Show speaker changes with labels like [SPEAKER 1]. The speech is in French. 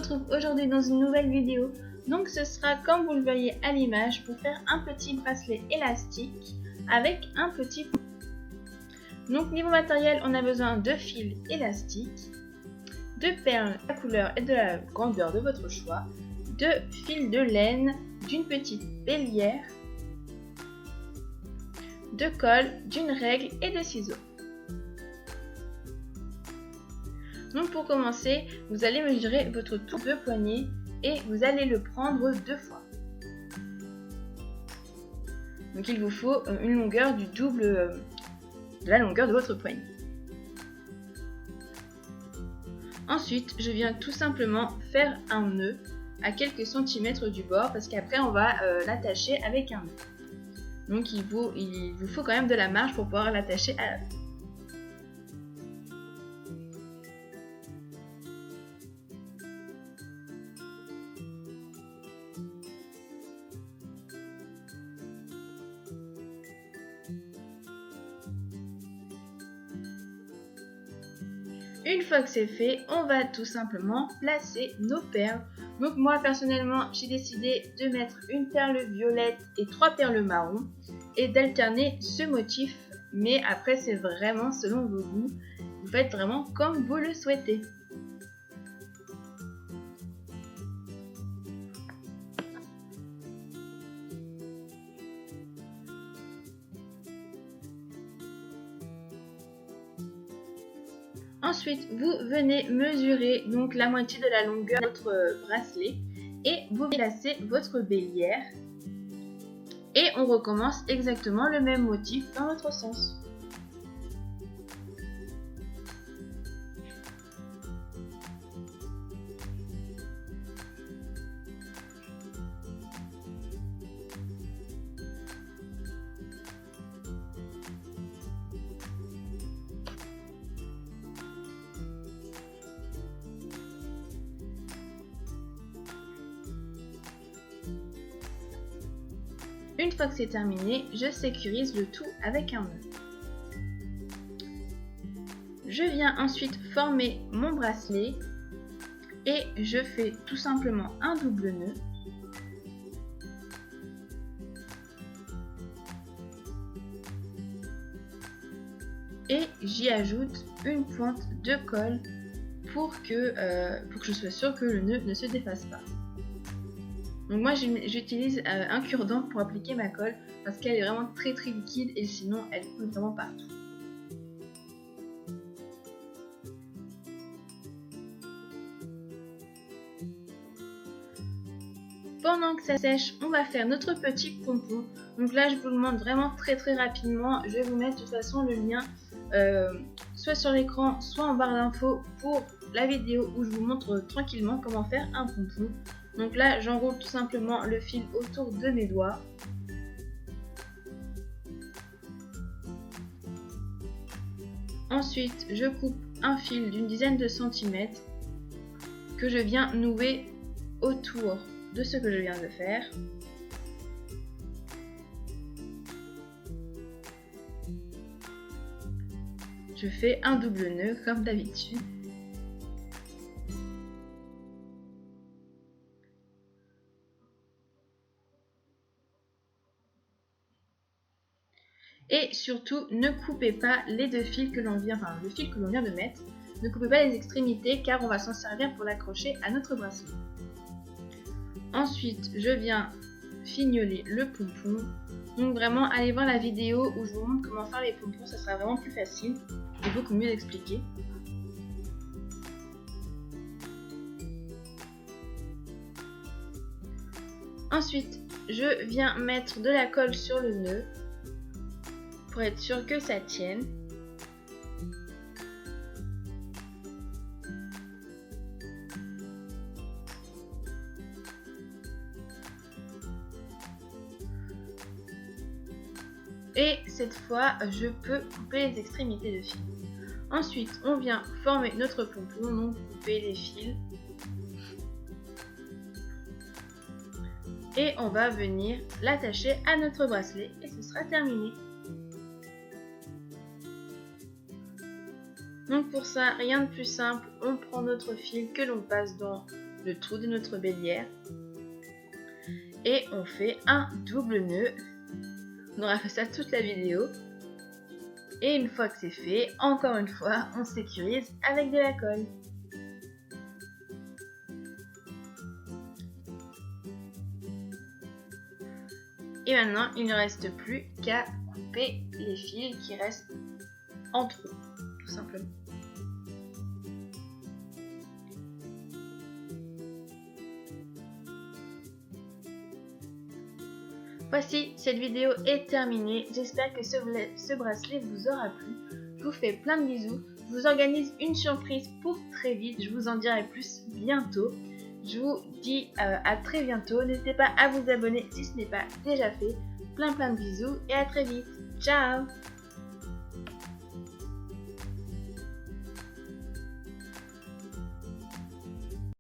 [SPEAKER 1] retrouve aujourd'hui dans une nouvelle vidéo. Donc ce sera comme vous le voyez à l'image pour faire un petit bracelet élastique avec un petit... Donc niveau matériel, on a besoin de fils élastiques, de perles de la couleur et de la grandeur de votre choix, de fils de laine, d'une petite bélière, de colle, d'une règle et de ciseaux. Donc pour commencer, vous allez mesurer votre tour de poignet et vous allez le prendre 2 fois. Donc il vous faut une longueur du double de la longueur de votre poignet. Ensuite, je viens tout simplement faire un nœud à quelques centimètres du bord parce qu'après on va l'attacher avec un nœud. Donc il vous faut quand même de la marge pour pouvoir l'attacher à la fin. Une fois que c'est fait, on va tout simplement placer nos perles. Donc moi personnellement, j'ai décidé de mettre une perle violette et 3 perles marron et d'alterner ce motif. Mais après, c'est vraiment selon vos goûts. Vous faites vraiment comme vous le souhaitez. Ensuite, vous venez mesurer donc la moitié de la longueur de votre bracelet et vous placez votre bélière. Et on recommence exactement le même motif dans l'autre sens. Une fois que c'est terminé, je sécurise le tout avec un nœud. Je viens ensuite former mon bracelet et je fais tout simplement un double nœud. Et j'y ajoute une pointe de colle pour que je sois sûre que le nœud ne se défasse pas. Donc moi j'utilise un cure-dent pour appliquer ma colle parce qu'elle est vraiment très liquide et sinon elle coule vraiment partout. Pendant que ça sèche, on va faire notre petit pompon. Donc là je vous le montre vraiment très rapidement. Je vais vous mettre de toute façon le lien soit sur l'écran, soit en barre d'infos pour la vidéo où je vous montre tranquillement comment faire un pompon. Donc là, j'enroule tout simplement le fil autour de mes doigts. Ensuite, je coupe un fil d'une dizaine de centimètres que je viens nouer autour de ce que je viens de faire. Je fais un double nœud comme d'habitude. Et surtout, ne coupez pas les deux fils que l'on vient, le fil que l'on vient de mettre. Ne coupez pas les extrémités car on va s'en servir pour l'accrocher à notre bracelet. Ensuite, je viens fignoler le pompon. Donc vraiment, allez voir la vidéo où je vous montre comment faire les pompons, ça sera vraiment plus facile et beaucoup mieux expliqué. Ensuite, je viens mettre de la colle sur le nœud pour être sûr que ça tienne. Et cette fois, je peux couper les extrémités de fil. Ensuite, on vient former notre pompon, donc couper les fils. Et on va venir l'attacher à notre bracelet et ce sera terminé. Donc pour ça, rien de plus simple, on prend notre fil que l'on passe dans le trou de notre bélière et on fait un double nœud. On aura fait ça toute la vidéo. Et une fois que c'est fait, encore une fois, on sécurise avec de la colle. Et maintenant, il ne reste plus qu'à couper les fils qui restent en trou, tout simplement. Voici, cette vidéo est terminée. J'espère que ce bracelet vous aura plu. Je vous fais plein de bisous. Je vous organise une surprise pour très vite. Je vous en dirai plus bientôt. Je vous dis à très bientôt. N'hésitez pas à vous abonner si ce n'est pas déjà fait. Plein de bisous et à très vite. Ciao!